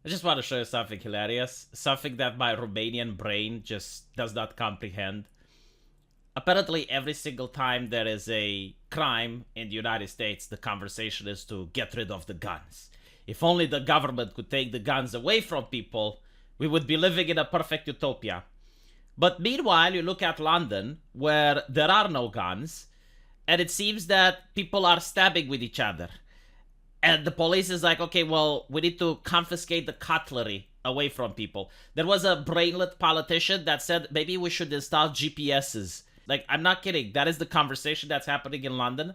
I just want to show you something hilarious. Something that my Romanian brain just does not comprehend. Apparently, every single time there is a crime in the United States, the conversation is to get rid of the guns. If only the government could take the guns away from people, we would be living in a perfect utopia. But meanwhile, you look at London, where there are no guns, and it seems that people are stabbing with each other. And the police is like, okay, well, we need to confiscate the cutlery away from people. There was a brainlet politician that said maybe we should install GPSs. Like, I'm not kidding. That is the conversation that's happening in London.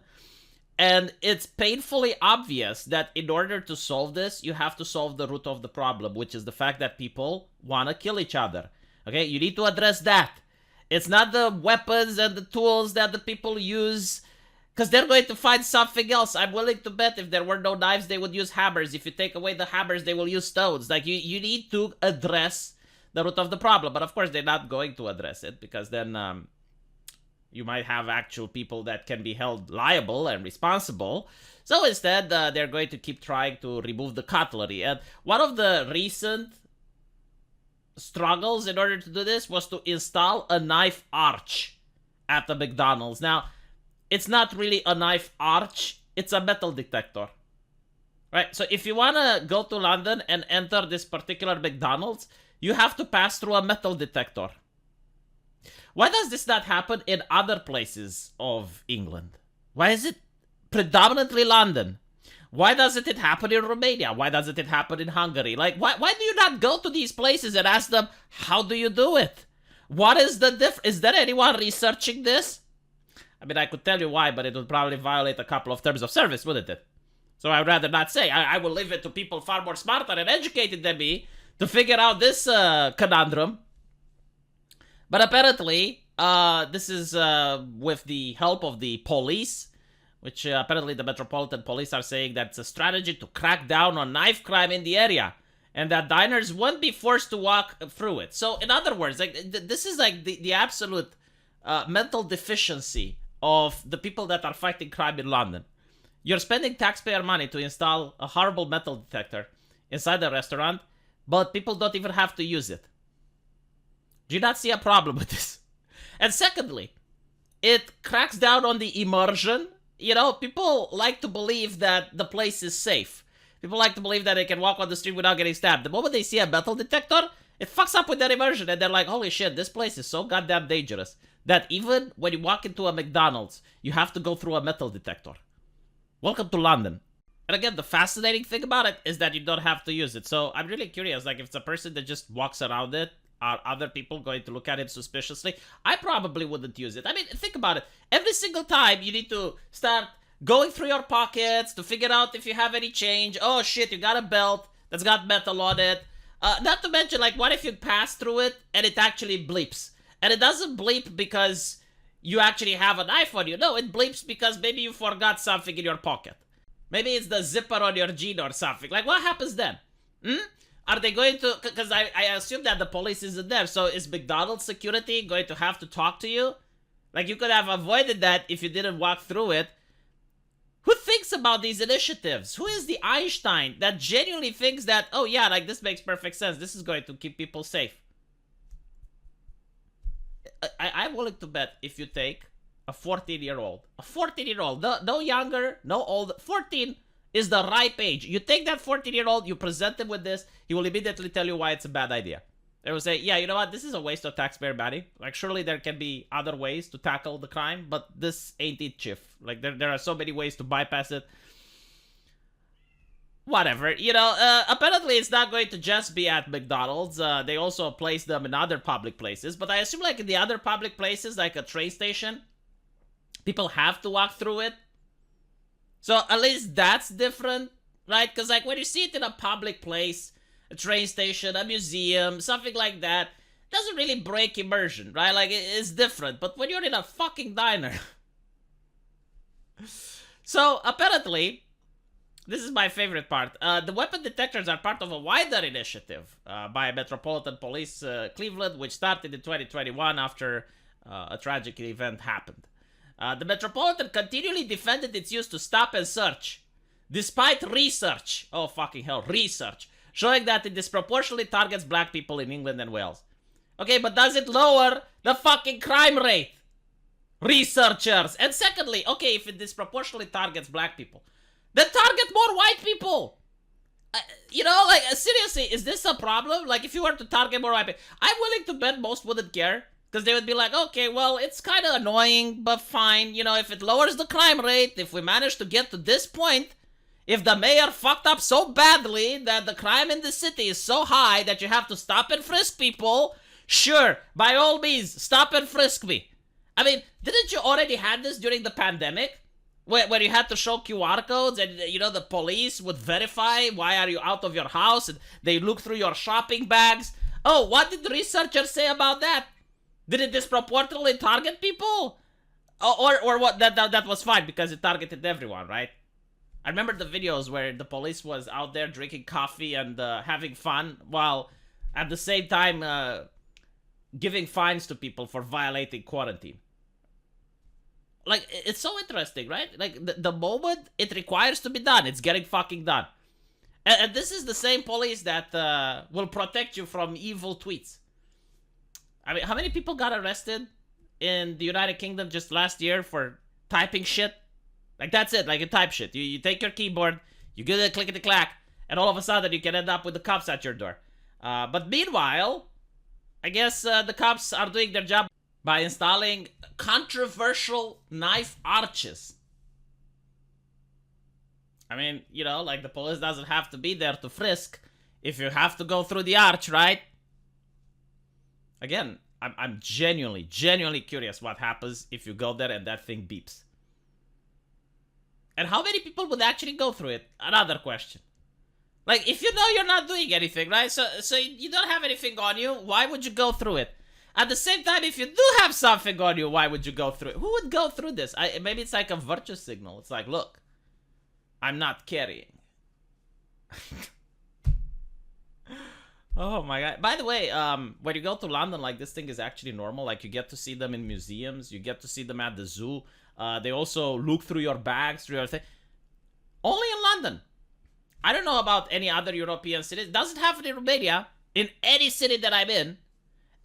And it's painfully obvious that in order to solve this, you have to solve the root of the problem, which is the fact that people want to kill each other. Okay, you need to address that. It's not the weapons and the tools that the people use, because they're going to find something else. I'm willing to bet if there were no knives, they would use hammers. If you take away the hammers, they will use stones. Like, you need to address the root of the problem. But of course, they're not going to address it, because then you might have actual people that can be held liable and responsible. So instead, they're going to keep trying to remove the cutlery. And one of the recent struggles in order to do this was to install a knife arch at the McDonald's. Now, it's not really a knife arch, it's a metal detector. Right? So if you want to go to London and enter this particular McDonald's, you have to pass through a metal detector. Why does this not happen in other places of England? Why is it predominantly London? Why doesn't it happen in Romania? Why doesn't it happen in Hungary? Like, why do you not go to these places and ask them, how do you do it? What is the difference? Is there anyone researching this? I mean, I could tell you why, but it would probably violate a couple of terms of service, wouldn't it? So I'd rather not say. I will leave it to people far more smarter and educated than me to figure out this conundrum. But apparently, this is with the help of the police, which apparently the Metropolitan Police are saying that it's a strategy to crack down on knife crime in the area, and that diners won't be forced to walk through it. So, in other words, like this is like the absolute mental deficiency of the people that are fighting crime in London. You're spending taxpayer money to install a horrible metal detector inside the restaurant, but people don't even have to use it. Do you not see a problem with this? And secondly, it cracks down on the immersion. You know, people like to believe that the place is safe. People like to believe that they can walk on the street without getting stabbed. The moment they see a metal detector, it fucks up with their immersion, and they're like, holy shit, this place is so goddamn dangerous that even when you walk into a McDonald's, you have to go through a metal detector. Welcome to London. And again, the fascinating thing about it is that you don't have to use it. So I'm really curious, like, if it's a person that just walks around it, are other people going to look at him suspiciously? I probably wouldn't use it. I mean, think about it. Every single time you need to start going through your pockets to figure out if you have any change. Oh shit, you got a belt that's got metal on it. Not to mention, like, what if you pass through it and it actually bleeps? And it doesn't bleep because you actually have a knife on you. No, it bleeps because maybe you forgot something in your pocket. Maybe it's the zipper on your jean or something. Like, what happens then? Are they going to... Because I assume that the police isn't there. So is McDonald's security going to have to talk to you? Like, you could have avoided that if you didn't walk through it. Who thinks about these initiatives? Who is the Einstein that genuinely thinks that, oh yeah, like, this makes perfect sense. This is going to keep people safe. I'm willing to bet if you take a 14-year-old. A 14-year-old. No younger, no older. 14 is the ripe age. You take that 14-year-old, you present him with this, he will immediately tell you why it's a bad idea. They will say, yeah, you know what, this is a waste of taxpayer money. Like, surely there can be other ways to tackle the crime, but this ain't it, chief. Like, there are so many ways to bypass it. Whatever, you know, apparently it's not going to just be at McDonald's. They also place them in other public places, but I assume, like, in the other public places, like a train station, people have to walk through it. So at least that's different, right? Because, like, when you see it in a public place, a train station, a museum, something like that, it doesn't really break immersion, right? Like, it's different. But when you're in a fucking diner... So, apparently, this is my favorite part. The weapon detectors are part of a wider initiative by Metropolitan Police Cleveland, which started in 2021 after a tragic event happened. The Metropolitan continually defended its use to stop and search, despite research. Oh, fucking hell, research. showing that it disproportionately targets black people in England and Wales. Okay, but does it lower the fucking crime rate? Researchers. And secondly, okay, if it disproportionately targets black people, then target more white people. Seriously, is this a problem? Like, if you were to target more white people, I'm willing to bet most wouldn't care. Because they would be like, okay, well, it's kind of annoying, but fine. If it lowers the crime rate, if we manage to get to this point, if the mayor fucked up so badly that the crime in the city is so high that you have to stop and frisk people, sure, by all means, stop and frisk me. I mean, didn't you already have this during the pandemic? Where you had to show QR codes and, the police would verify why are you out of your house and they look through your shopping bags. Oh, what did the researchers say about that? Did it disproportionately target people? Or what? That was fine because it targeted everyone, right? I remember the videos where the police was out there drinking coffee and having fun while at the same time giving fines to people for violating quarantine. Like, it's so interesting, right? Like, the moment it requires to be done, it's getting fucking done. And this is the same police that will protect you from evil tweets. I mean, how many people got arrested in the United Kingdom just last year for typing shit? Like, that's it. Like, you type shit. You take your keyboard, you get a clickety-clack, and all of a sudden you can end up with the cops at your door. But meanwhile, I guess the cops are doing their job by installing controversial knife arches. I mean, like, the police doesn't have to be there to frisk if you have to go through the arch, right? Again, I'm genuinely curious what happens if you go there and that thing beeps. And how many people would actually go through it? Another question. Like, if you know you're not doing anything, right? So you don't have anything on you, why would you go through it? At the same time, if you do have something on you, why would you go through it? Who would go through this? Maybe it's like a virtue signal. It's like, look, I'm not carrying. Oh my god. By the way, when you go to London, like, this thing is actually normal. Like, you get to see them in museums. You get to see them at the zoo. They also look through your bags, through your thing. Only in London. I don't know about any other European cities. It doesn't happen in Romania. In any city that I'm in.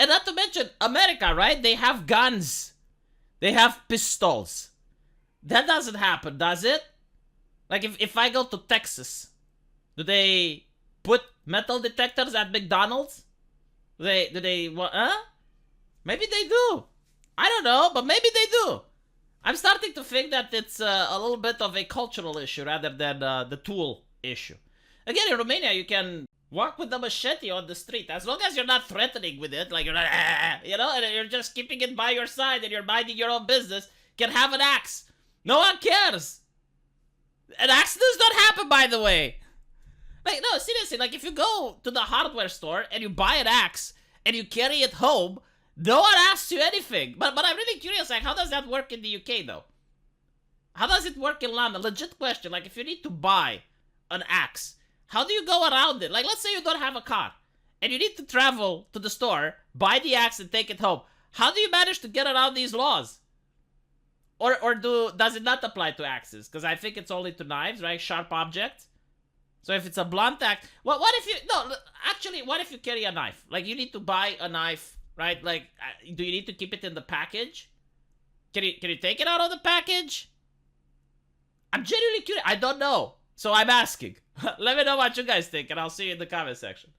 And not to mention America, right? They have guns. They have pistols. That doesn't happen, does it? Like, if I go to Texas, do they put metal detectors at McDonald's? Do they what? Maybe they do. I don't know, but maybe they do. I'm starting to think that it's a little bit of a cultural issue rather than the tool issue. Again, in Romania, you can walk with a machete on the street as long as you're not threatening with it, like you're not, and you're just keeping it by your side and you're minding your own business. You can have an axe. No one cares. And accidents don't happen, by the way. Like, no, seriously, like, if you go to the hardware store and you buy an axe and you carry it home, no one asks you anything. But I'm really curious, like, how does that work in the UK, though? How does it work in London? Legit question, like, if you need to buy an axe, how do you go around it? Like, let's say you don't have a car and you need to travel to the store, buy the axe and take it home. How do you manage to get around these laws? Or does it not apply to axes? Because I think it's only to knives, right? Sharp objects. So if it's a blunt axe, what if you, no, actually, what if you carry a knife? Like, you need to buy a knife, right? Like, do you need to keep it in the package? Can you take it out of the package? I'm genuinely curious. I don't know. So I'm asking. Let me know what you guys think, and I'll see you in the comment section.